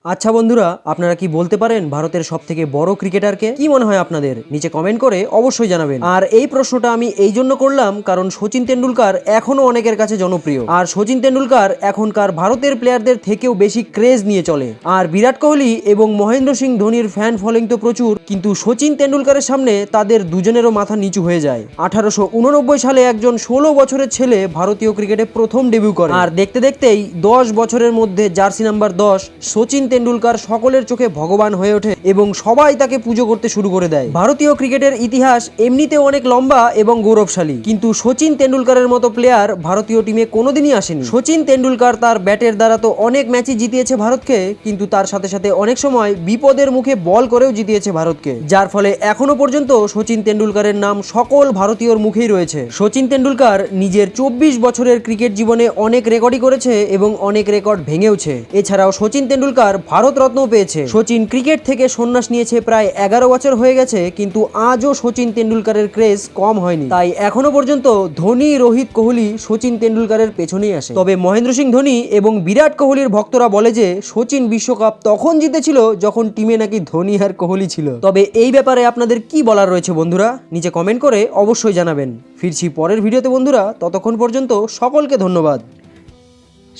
আচ্ছা বন্ধুরা, আপনারা কি বলতে পারেন ভারতের সবথেকে বড় ক্রিকেটারকে? কি মনে হয় আপনাদের? নিচে কমেন্ট করে অবশ্যই জানাবেন। আর এই প্রশ্নটা আমি এই জন্য করলাম কারণ সচিন তেন্ডুলকার এখনো অনেকের কাছে জনপ্রিয়। আর সচিন তেন্ডুলকার এখনকার ভারতের প্লেয়ারদের থেকেও বেশি ক্রেজ নিয়ে চলে। আর বিরাট কোহলি এবং মহেন্দ্র সিং ধোনির ফ্যান ফলোইং তো প্রচুর, কিন্তু সচিন তেন্ডুলকারের সামনে তাদের দুজনেরও মাথা নিচু হয়ে যায়। 1889 সালে একজন 16 বছরের ছেলে ভারতীয় ক্রিকেটে প্রথম ডেবিউ করে, আর দেখতে দেখতেই 10 বছরের মধ্যে জার্সি নাম্বার 10 সচিন তেন্ডুলকার সকলের চোখে ভগবান হয়ে ওঠে এবং সবাই তাকে পুজো করতে শুরু করে দেয়। ভারতীয় ক্রিকেটের ইতিহাস এমনিতে অনেক লম্বা এবং গৌরবশালী, কিন্তু সচিন তেন্ডুলকারের মতো প্লেয়ার ভারতীয় টিমে কোনোদিনই আসেনি। সচিন তেন্ডুলকার তার ব্যাটের দ্বারা তো অনেক ম্যাচই জিতিয়েছে ভারতকে, কিন্তু তার সাথে সাথে অনেক সময় বিপদের মুখে বল করেও জিতিয়েছে ভারতকে, যার ফলে এখনো পর্যন্ত সচিন তেন্ডুলকারের নাম সকল ভারতীয়র মুখেই রয়েছে। সচিন তেন্ডুলকার নিজের 24 বছরের ক্রিকেট জীবনে অনেক রেকর্ডই করেছে এবং অনেক রেকর্ড ভেঙেওছে। এছাড়াও সচিন তেন্ডুলকার ভারত রত্ন পেয়েছে। সচিন ক্রিকেট থেকে সন্ন্যাস নিয়েছে প্রায় 11 বছর হয়ে গেছে, কিন্তু আজও সচিন তেন্ডুলকারের ক্রেজ কম হয়নি। তাই এখনো পর্যন্ত ধোনি, রোহিত, কোহলি সচিন তেন্ডুলকারের পেছনেই আসে। তবে মহেন্দ্র সিং ধোনি এবং বিরাট কোহলির ভক্তরা বলে যে সচিন বিশ্বকাপ তখন জিতেছিল যখন টিমে নাকি ধোনি আর কোহলি ছিল। তবে এই ব্যাপারে আপনাদের কি বলার রয়েছে বন্ধুরা? নিচে কমেন্ট করে অবশ্যই জানাবেন। ফিরছি পরের ভিডিওতে বন্ধুরা, ততক্ষণ পর্যন্ত সকলকে ধন্যবাদ।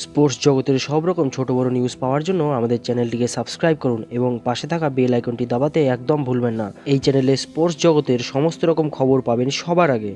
স্পোর্টস জগতের সব রকম ছোট বড় নিউজ পাওয়ার জন্য আমাদের চ্যানেলটিকে সাবস্ক্রাইব করুন এবং পাশে থাকা বেল আইকনটি দাবাতে একদম ভুলবেন না। এই চ্যানেলে স্পোর্টস জগতের সমস্ত রকম খবর পাবেন সবার আগে।